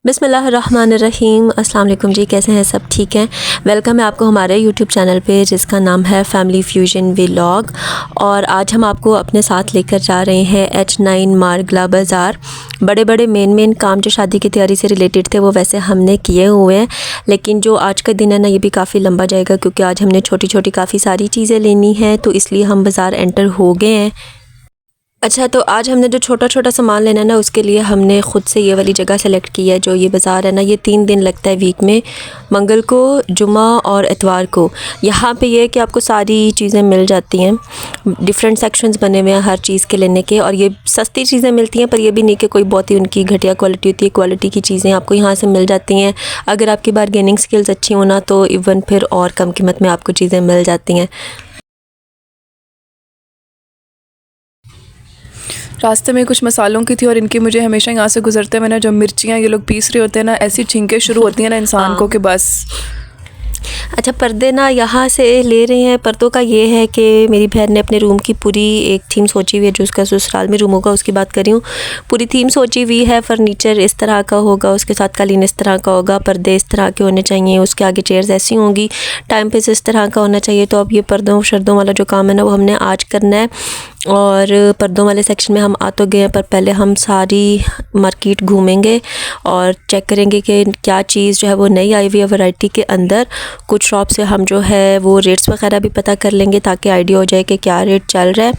बिस्मिल्लाहिर्रहमानिर्रहीम। अस्सलाम वालेकुम जी, कैसे हैं सब? ठीक हैं। वेलकम है आपको हमारे यूट्यूब चैनल पे जिसका नाम है फैमिली फ्यूजन व्लॉग। और आज हम आपको अपने साथ लेकर जा रहे हैं H9 मारगला बाज़ार। बड़े बड़े मेन काम जो शादी की तैयारी से रिलेटेड थे वो वैसे हमने किए हुए हैं, लेकिन जो आज का दिन है ना ये भी काफ़ी लंबा जाएगा क्योंकि आज हमने छोटी छोटी काफ़ी सारी चीज़ें लेनी हैं, तो इसलिए हम बाज़ार एंटर हो गए हैं। अच्छा, तो आज हमने जो छोटा छोटा सामान लेना है ना उसके लिए हमने ख़ुद से ये वाली जगह सेलेक्ट की है। जो ये बाज़ार है ना ये 3 दिन लगता है वीक में, मंगल को, जुमा और इतवार को। यहाँ पे ये है कि आपको सारी चीज़ें मिल जाती हैं, डिफरेंट सेक्शंस बने हुए हैं हर चीज़ के लेने के, और ये सस्ती चीज़ें मिलती हैं, पर ये भी नहीं कि कोई बहुत ही उनकी घटिया क्वालिटी होती है। क्वालिटी की चीज़ें आपको यहाँ से मिल जाती हैं। अगर आपकी बारगेनिंग स्किल्स अच्छी होना तो इवन फिर और कम कीमत में आपको चीज़ें मिल जाती हैं। रास्ते में कुछ मसालों की थी और इनकी मुझे हमेशा यहाँ से गुजरते हुए ना जो मिर्चियाँ ये लोग पीस रहे होते हैं ना, ऐसी छींकें शुरू होती हैं ना इंसान को कि बस। अच्छा, पर्दे ना यहाँ से ले रहे हैं। पर्दों का ये है कि मेरी बहन ने अपने रूम की पूरी एक थीम सोची हुई है, जो उसका ससुराल में रूम होगा उसकी बात कर रही हूँ। पूरी थीम सोची हुई है, फर्नीचर इस तरह का होगा, उसके साथ कालीन इस तरह का होगा, पर्दे इस तरह के होने चाहिए, उसके आगे चेयर्स ऐसी होंगी, टाइम पे इस तरह का होना चाहिए। तो अब ये पर्दों शर्दों वाला जो काम है ना वो हमने आज करना है। और पर्दों वाले सेक्शन में हम आ तो गए हैं, पर पहले हम सारी मार्केट घूमेंगे और चेक करेंगे कि क्या चीज़ जो है वो नई आई हुई है वैरायटी के अंदर। कुछ शॉप से हम जो है वो रेट्स वगैरह भी पता कर लेंगे ताकि आइडिया हो जाए कि क्या रेट चल रहा है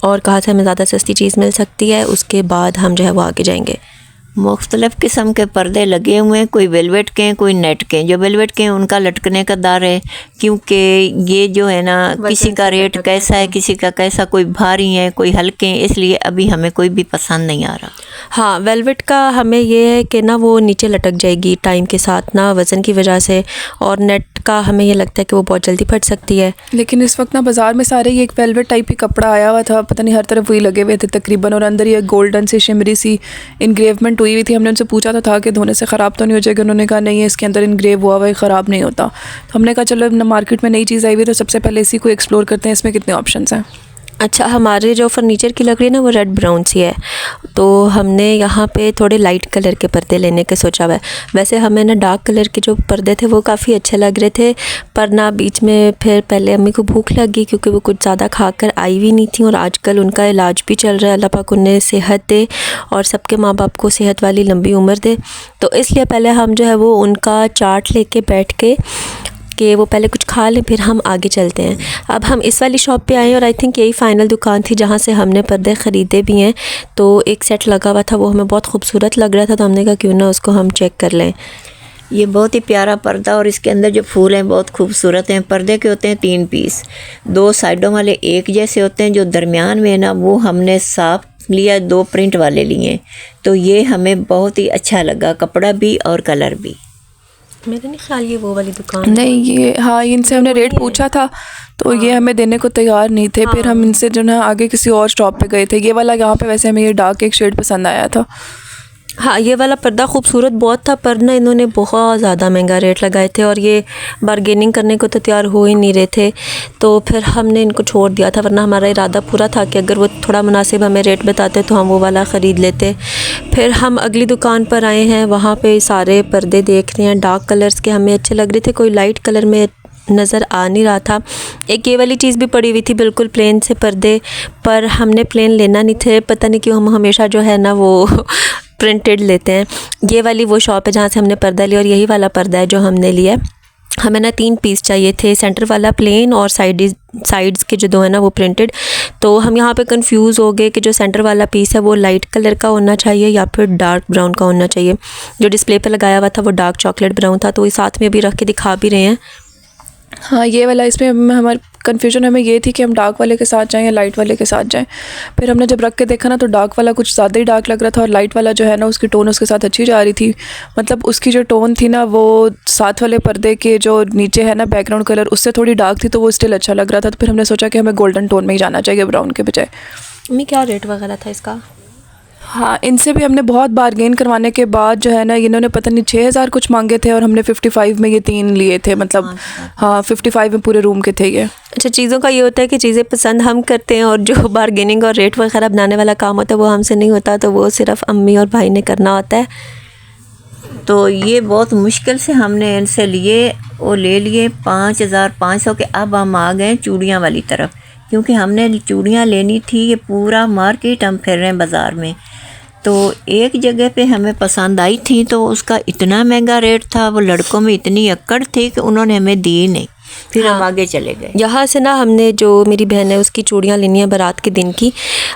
और कहाँ से हमें ज़्यादा सस्ती चीज़ मिल सकती है। उसके बाद हम जो है वो आगे जाएंगे। मुख्तलिफ़ किस्म के पर्दे लगे हुए हैं, कोई वेलवेट के हैं, कोई नेट के हैं। जो वेलवेट के हैं उनका लटकने का दार है, क्योंकि ये जो है ना किसी का रेट कैसा है, किसी का कैसा, कोई भारी है कोई हल्के हैं, इसलिए अभी हमें कोई भी पसंद नहीं आ रहा। हाँ, वेलवेट का हमें ये है कि ना वो नीचे लटक जाएगी टाइम के साथ ना वज़न की वजह से, और नेट का हमें ये लगता है कि वो बहुत जल्दी फट सकती है। लेकिन इस वक्त ना बाज़ार में सारे ये एक वेलवेट टाइप ही कपड़ा आया हुआ था, पता नहीं हर तरफ वही लगे हुए थे तकरीबन, और अंदर ये गोल्डन से शिमरी सी इनग्रेवमेंट हुई थी। हमने उनसे पूछा था कि धोने से ख़राब तो नहीं हो जाएगा? उन्होंने कहा नहीं है, इसके अंदर इनग्रेव हुआ हुआ है, ख़राब नहीं होता। तो हमने कहा चलो मार्केट में नई चीज़ आई हुई तो सबसे पहले इसी को एक्सप्लोर करते हैं, इसमें कितने ऑप्शंस हैं। अच्छा, हमारे जो फर्नीचर की लकड़ी ना वो रेड ब्राउन सी है, तो हमने यहाँ पे थोड़े लाइट कलर के पर्दे लेने का सोचा हुआ है। वैसे हमें ना डार्क कलर के जो पर्दे थे वो काफ़ी अच्छे लग रहे थे, पर ना बीच में फिर पहले अम्मी को भूख लगी क्योंकि वो कुछ ज़्यादा खा कर आई हुई नहीं थी, और आजकल उनका इलाज भी चल रहा है। अल्लाह पाक उन्हें सेहत दे और सबके माँ बाप को सेहत वाली लंबी उम्र दे। तो इसलिए पहले हम जो है वो उनका चार्ट लेके बैठ के कि वो पहले कुछ खा लें फिर हम आगे चलते हैं। अब हम इस वाली शॉप पे आए और आई थिंक यही फ़ाइनल दुकान थी जहाँ से हमने पर्दे ख़रीदे भी हैं। तो एक सेट लगा हुआ था, वो हमें बहुत खूबसूरत लग रहा था, तो हमने कहा क्यों ना उसको हम चेक कर लें। ये बहुत ही प्यारा पर्दा, और इसके अंदर जो फूल हैं बहुत खूबसूरत हैं। पर्दे के होते हैं 3 पीस, 2 साइडों वाले एक जैसे होते हैं, जो दरमियान में ना वो हमने साफ लिया, 2 प्रिंट वाले लिए। तो ये हमें बहुत ही अच्छा लगा, कपड़ा भी और कलर भी। मेरा नहीं ख्याल ये वो वाली दुकान नहीं, ये हाँ, इनसे हमने रेट पूछा था तो ये हमें देने को तैयार नहीं थे। फिर हम इनसे जो ना आगे किसी और शॉप पे गए थे। ये वाला यहाँ पे वैसे हमें ये डार्क एक शेड पसंद आया था। हाँ, ये वाला पर्दा खूबसूरत बहुत था, पर ना इन्होंने बहुत ज़्यादा महंगा रेट लगाए थे और ये बारगेनिंग करने को तो तैयार हो ही नहीं रहे थे। तो फिर हमने इनको छोड़ दिया था, वरना हमारा इरादा पूरा था कि अगर वो थोड़ा मुनासिब हमें रेट बताते तो हम वो वाला ख़रीद लेते। फिर हम अगली दुकान पर आए हैं, वहाँ पे सारे पर्दे देख रहे हैं। डार्क कलर्स के हमें अच्छे लग रहे थे, कोई लाइट कलर में नज़र आ नहीं रहा था। एक ये वाली चीज़ भी पड़ी हुई थी बिल्कुल प्लेन से पर्दे, पर हमने प्लेन लेना नहीं थे। पता नहीं क्यों हम हमेशा जो है ना वो प्रिंटेड लेते हैं। ये वाली वो शॉप है जहाँ से हमने पर्दा लिया, और यही वाला पर्दा है जो हमने लिया। हमें ना 3 पीस चाहिए थे, सेंटर वाला प्लेन और साइड्स के जो 2 है ना वो प्रिंटेड। तो हम यहाँ पे कंफ्यूज हो गए कि जो सेंटर वाला पीस है वो लाइट कलर का होना चाहिए या फिर डार्क ब्राउन का होना चाहिए। जो डिस्प्ले पे लगाया हुआ था वो डार्क चॉकलेट ब्राउन था, तो ये साथ में भी रख के दिखा भी रहे हैं। हाँ, ये वाला, इसमें हमारी कन्फ्यूजन हमें ये थी कि हम डार्क वाले के साथ जाएं या लाइट वाले के साथ जाएं। फिर हमने जब रख के देखा ना तो डार्क वाला कुछ ज़्यादा ही डार्क लग रहा था, और लाइट वाला जो है ना उसकी टोन उसके साथ अच्छी जा रही थी। मतलब उसकी जो टोन थी ना वो साथ वाले पर्दे के जो नीचे है ना बैकग्राउंड कलर उससे थोड़ी डार्क थी, तो वो स्टिल अच्छा लग रहा था। तो फिर हमने सोचा कि हमें गोल्डन टोन में ही जाना चाहिए ब्राउन के बजाय। मम्मी, क्या रेट वगैरह था इसका? हाँ, इनसे भी हमने बहुत बारगेन करवाने के बाद जो है ना इन्होंने पता नहीं 6000 कुछ मांगे थे, और हमने 55 में ये 3 लिए थे। मतलब हाँ, 55 में पूरे रूम के थे ये। अच्छा, चीज़ों का ये होता है कि चीज़ें पसंद हम करते हैं और जो बारगेनिंग और रेट वगैरह बनाने वाला काम होता है वो हमसे नहीं होता, तो वो सिर्फ अम्मी और भाई ने करना होता है। तो ये बहुत मुश्किल से हमने इनसे लिए, वो ले लिए 5500 के। अब हम आ गए चूड़ियाँ वाली तरफ, क्योंकि हमने चूड़ियाँ लेनी थी। ये पूरा मार्केट हम फिर रहे हैं बाज़ार में। तो एक जगह पे हमें पसंद आई थी, तो उसका इतना महंगा रेट था, वो लड़कों में इतनी अक्कड़ थी कि उन्होंने हमें दी नहीं। फिर हम आगे चले गए। यहाँ से ना हमने, जो मेरी बहन है उसकी चूड़ियाँ लेनी है बारात के दिन की,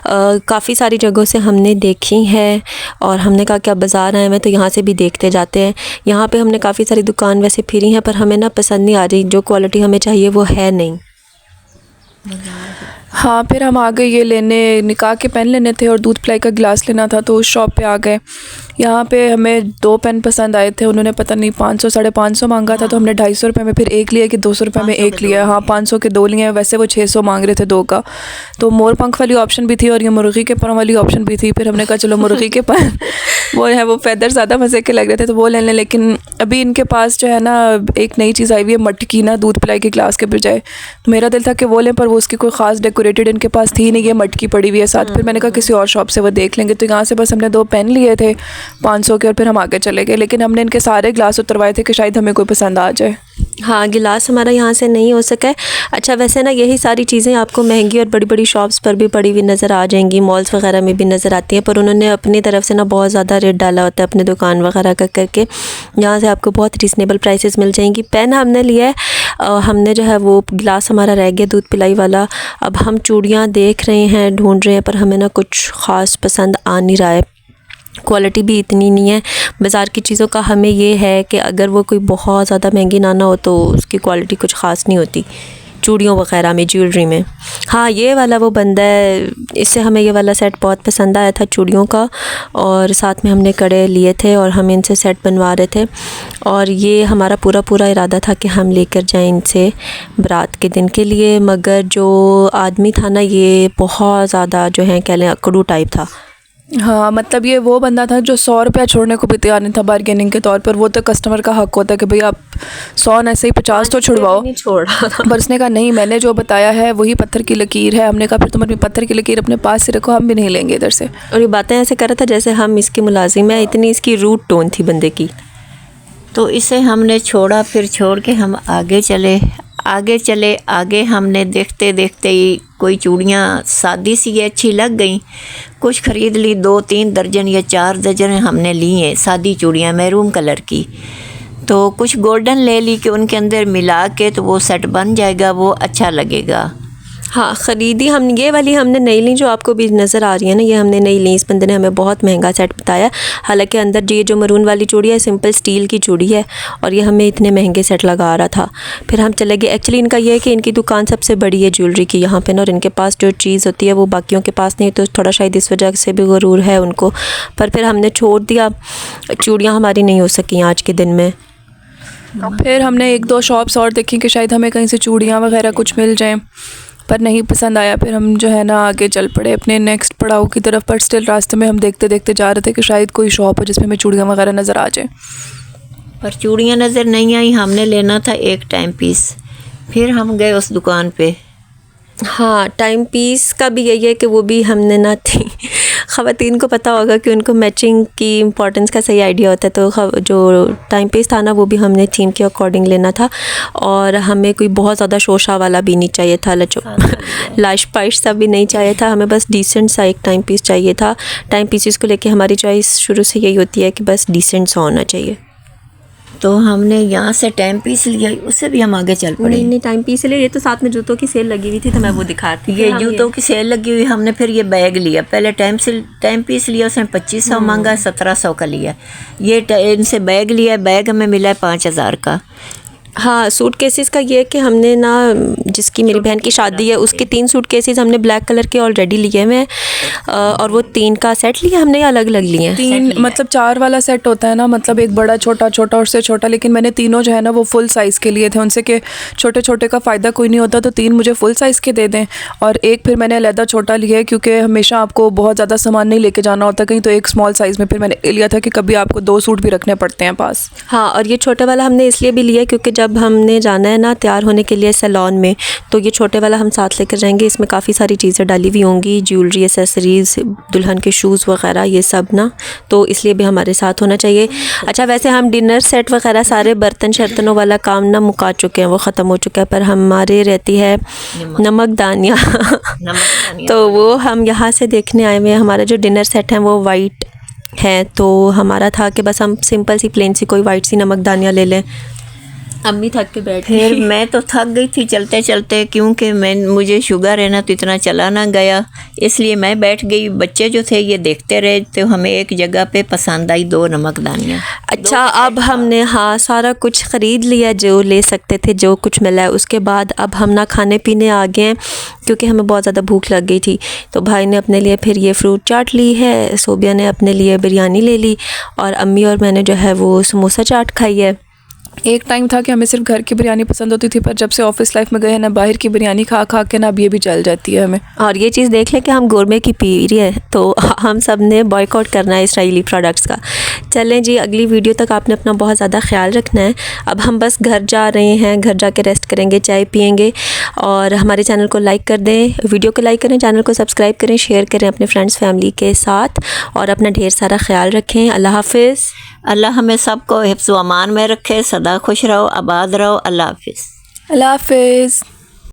काफ़ी सारी जगहों से हमने देखी हैं और हमने कहा कि अब बाज़ार आए हैं तो यहाँ से भी देखते जाते हैं। यहाँ पे हमने काफ़ी सारी दुकान वैसे फिरी हैं, पर हमें ना पसंद नहीं आ रही, जो क्वालिटी हमें चाहिए वो है नहीं। हाँ, फिर हम आ गए ये लेने, निकाह के पेन लेने थे और दूध पिलाई का गिलास लेना था, तो उस शॉप पे आ गए। यहाँ पे हमें 2 पेन पसंद आए थे, उन्होंने पता नहीं 500 550 मांगा था, तो हमने 250 रुपये में फिर एक लिया कि 200 रुपये में एक लिया। हाँ, 500 के 2 लिए, वैसे वो 600 मांग रहे थे 2 का। तो मोर पंख वाली ऑप्शन भी थी और ये मुर्गी के पर वाली ऑप्शन भी थी। फिर हमने कहा चलो मुर्गी के पर वो है, वो फैदर ज़्यादा मज़े के लग रहे थे तो वो ले लें। लेकिन अभी इनके पास जो है ना एक नई चीज़ आई हुई है, मटकी ना, दूध पिलाई के गिलास के बजाय। तो मेरा दिल था कि वो लें, पर वो उसकी कोई ख़ास डेकोरेटेड इनके पास थी नहीं, ये मटकी पड़ी हुई है साथ। फिर मैंने कहा किसी और शॉप से वो देख लेंगे। तो यहाँ से बस हमने 2 पेन लिए थे 500 के और फिर हम आगे चले गए। लेकिन हमने इनके सारे गिलास उतरवाए थे कि शायद हमें कोई पसंद आ जाए। हाँ, गिलास हमारा यहाँ से नहीं हो सका है। अच्छा, वैसे ना यही सारी चीज़ें आपको महंगी और बड़ी बड़ी शॉप्स पर भी पड़ी हुई नज़र आ जाएंगी, मॉल्स वगैरह में भी नज़र आती हैं, पर उन्होंने अपनी तरफ से ना बहुत ज़्यादा रेट डाला होता है अपने दुकान वगैरह का करके। यहाँ से आपको बहुत रीज़नेबल प्राइसेस मिल जाएंगी। पेन हमने लिया है, हमने जो है वो गिलास हमारा रह गया दूध पिलाई वाला। अब हम चूड़ियाँ देख रहे हैं, ढूंढ रहे हैं, पर हमें ना कुछ ख़ास पसंद आ नहीं रहा है। क्वालिटी भी इतनी नहीं है। बाज़ार की चीज़ों का हमें ये है कि अगर वो कोई बहुत ज़्यादा महंगी ना हो तो उसकी क्वालिटी कुछ ख़ास नहीं होती चूड़ियों वग़ैरह में, ज्वेलरी में। हाँ, ये वाला वो बंदा है, इससे हमें ये वाला सेट बहुत पसंद आया था चूड़ियों का, और साथ में हमने कड़े लिए थे और हम इनसे सेट बनवा रहे थे। और ये हमारा पूरा इरादा था कि हम लेकर जाएं इनसे बारात के दिन के लिए, मगर जो आदमी था ना ये बहुत ज़्यादा जो है कह लें अकड़ू टाइप था। हाँ, मतलब ये वो बंदा था जो 100 रुपया छोड़ने को भी तैयार नहीं था बार्गेनिंग के तौर पर। वो तो कस्टमर का हक होता है कि भाई आप 100 ऐसे ही 50 तो छुड़वाओ, नहीं छोड़ रहा था। पर उसने कहा नहीं, मैंने जो बताया है वही पत्थर की लकीर है। हमने कहा फिर तुम अपनी पत्थर की लकीर अपने पास से रखो, हम भी नहीं लेंगे इधर से। और ये बातें ऐसे कर रहा था जैसे हम इसके मुलाजिम हैं, इतनी इसकी रूट टोन थी बंदे की। तो इसे हमने छोड़ा, फिर छोड़ के हम आगे चले। आगे हमने देखते देखते ही कोई चूड़ियाँ सादी सी अच्छी लग गई, कुछ ख़रीद ली। 2-3 दर्जन या 4 दर्जन हमने ली हैं सादी चूड़ियाँ मैरून कलर की। तो कुछ गोल्डन ले ली कि उनके अंदर मिला के तो वो सेट बन जाएगा, वो अच्छा लगेगा। हाँ, ख़रीदी हम, ये वाली हमने नहीं ली जो आपको भी नज़र आ रही है ना, ये हमने नहीं ली। इस बंदे ने हमें बहुत महंगा सेट बताया। हालांकि अंदर ये जो मरून वाली चूड़ी है सिंपल स्टील की चूड़ी है और ये हमें इतने महंगे सेट लगा रहा था। फिर हम चले गए। एक्चुअली इनका ये है कि इनकी दुकान सबसे बड़ी है ज्वेलरी की यहाँ पे ना, और इनके पास जो चीज़ होती है वो बाकियों के पास नहीं, तो थोड़ा शायद इस वजह से भी गुरूर है उनको। पर फिर हमने छोड़ दिया, चूड़ियाँ हमारी नहीं हो सकी आज के दिन में। फिर हमने 1-2 शॉप्स और देखी कि शायद हमें कहीं से चूड़ियाँ वगैरह कुछ मिल जाएं, पर नहीं पसंद आया। फिर हम जो है ना आगे चल पड़े अपने नेक्स्ट पड़ाव की तरफ। पर स्टिल रास्ते में हम देखते देखते जा रहे थे कि शायद कोई शॉप हो जिसमें हमें चूड़ियाँ वगैरह नज़र आ जाए, पर चूड़ियाँ नज़र नहीं आई। हमने लेना था एक टाइम पीस। फिर हम गए उस दुकान पे। हाँ, टाइम पीस का भी यही है कि वो भी हमने ना थी। ख़वातीन को पता होगा कि उनको मैचिंग की इम्पोर्टेंस का सही आइडिया होता है। तो जो टाइम पीस था ना वो भी हमने थीम के अकॉर्डिंग लेना था, और हमें कोई बहुत ज़्यादा शोशा वाला भी नहीं चाहिए था, लाश पाइश सा भी नहीं चाहिए था। हमें बस डिसेंट सा एक टाइम पीस चाहिए था। टाइम पीसेस को लेके हमारी चॉइस शुरू से यही होती है कि बस डिसेंट सा होना चाहिए। तो हमने यहाँ से टाइम पीस लिया, उससे भी हम आगे चल पड़े। नहीं, टाइम पीस ले, ये तो साथ में जूतों की सेल लगी हुई थी तो मैं वो दिखाती। ये जूतों की सेल लगी हुई। हमने फिर ये बैग लिया। पहले टाइम पीस लिया, उसने 2500 मांगा, 1700 का लिया। ये इनसे बैग लिया, बैग हमें मिला है 5000 का। हाँ, सूट केसेस का ये है कि हमने ना, जिसकी मेरी बहन की शादी है उसके 3 सूट केसेस हमने ब्लैक कलर के ऑलरेडी लिए हुए हैं, और वो 3 का सेट लिया हमने या अलग अलग लिए हैं? 3 मतलब 4 वाला सेट होता है ना, मतलब एक बड़ा छोटा छोटा और उससे छोटा। लेकिन मैंने तीनों जो है ना वो फुल साइज़ के लिए थे। उनसे कि छोटे छोटे का फ़ायदा कोई नहीं होता, तो 3 मुझे फुल साइज़ के दे दें और एक फिर मैंने अलहदा छोटा लिया है, क्योंकि हमेशा आपको बहुत ज़्यादा सामान नहीं लेके जाना होता कहीं, तो एक स्मॉल साइज़ में फिर मैंने लिया था कि कभी आपको 2 सूट भी रखने पड़ते हैं पास। हाँ, और ये छोटा वाला हमने इसलिए भी लिया क्योंकि जब हमने जाना है ना तैयार होने के लिए सैलून में, तो ये छोटे वाला हम साथ लेकर जाएंगे। इसमें काफ़ी सारी चीज़ें डाली हुई होंगी, ज्वेलरी, एसेसरीज़, दुल्हन के शूज़ वगैरह ये सब ना, तो इसलिए भी हमारे साथ होना चाहिए। अच्छा, वैसे हम डिनर सेट वगैरह सारे बर्तन शर्तनों वाला काम ना मुका चुके हैं, वो ख़त्म हो चुका है, पर हमारे रहती है नमकदानियाँ तो वो हम यहाँ से देखने आए हुए हैं। हमारा जो डिनर सेट है वो वाइट है, तो हमारा था कि बस हम सिंपल सी प्लेन सी कोई वाइट सी नमकदानियाँ ले लें। अम्मी थक के बैठ फिर मैं तो थक गई थी चलते चलते, क्योंकि मुझे शुगर है ना, तो इतना चला ना गया, इसलिए मैं बैठ गई। बच्चे जो थे ये देखते रहे, तो हमें एक जगह पे पसंद आई 2 नमकदानियाँ। अच्छा, अब हमने हाँ सारा कुछ ख़रीद लिया जो ले सकते थे, जो कुछ मिला है। उसके बाद अब हम ना खाने पीने आ गए हैं, क्योंकि हमें बहुत ज़्यादा भूख लग गई थी। तो भाई ने अपने लिए फिर ये फ्रूट चाट ली है, सोबिया ने अपने लिए बिरयानी ले ली, और अम्मी और मैंने जो है वो समोसा चाट खाई है। एक टाइम था कि हमें सिर्फ घर की बिरयानी पसंद होती थी, पर जब से ऑफिस लाइफ में गए हैं ना, बाहर की बिरयानी खा खा के ना अब ये भी चल जाती है हमें। और ये चीज़ देख लें कि हम गोरमे की पी रही है, तो हम सब ने बॉयकॉट करना है इसराइली प्रोडक्ट्स का। चलें जी, अगली वीडियो तक आपने अपना बहुत ज़्यादा ख्याल रखना है। अब हम बस घर जा रहे हैं, घर जाके रेस्ट करेंगे, चाय पियेंगे, और हमारे चैनल को लाइक कर दें, वीडियो को लाइक करें, चैनल को सब्सक्राइब करें, शेयर करें अपने फ्रेंड्स फैमिली के साथ, और अपना ढेर सारा ख्याल रखें। अल्लाह हाफिज़। अल्लाह हमें सबको हिफ्ज़ व अमान में रखे, सदा खुश रहो, आबाद रहो। अल्लाह हाफिज़। अल्लाह हाफिज़।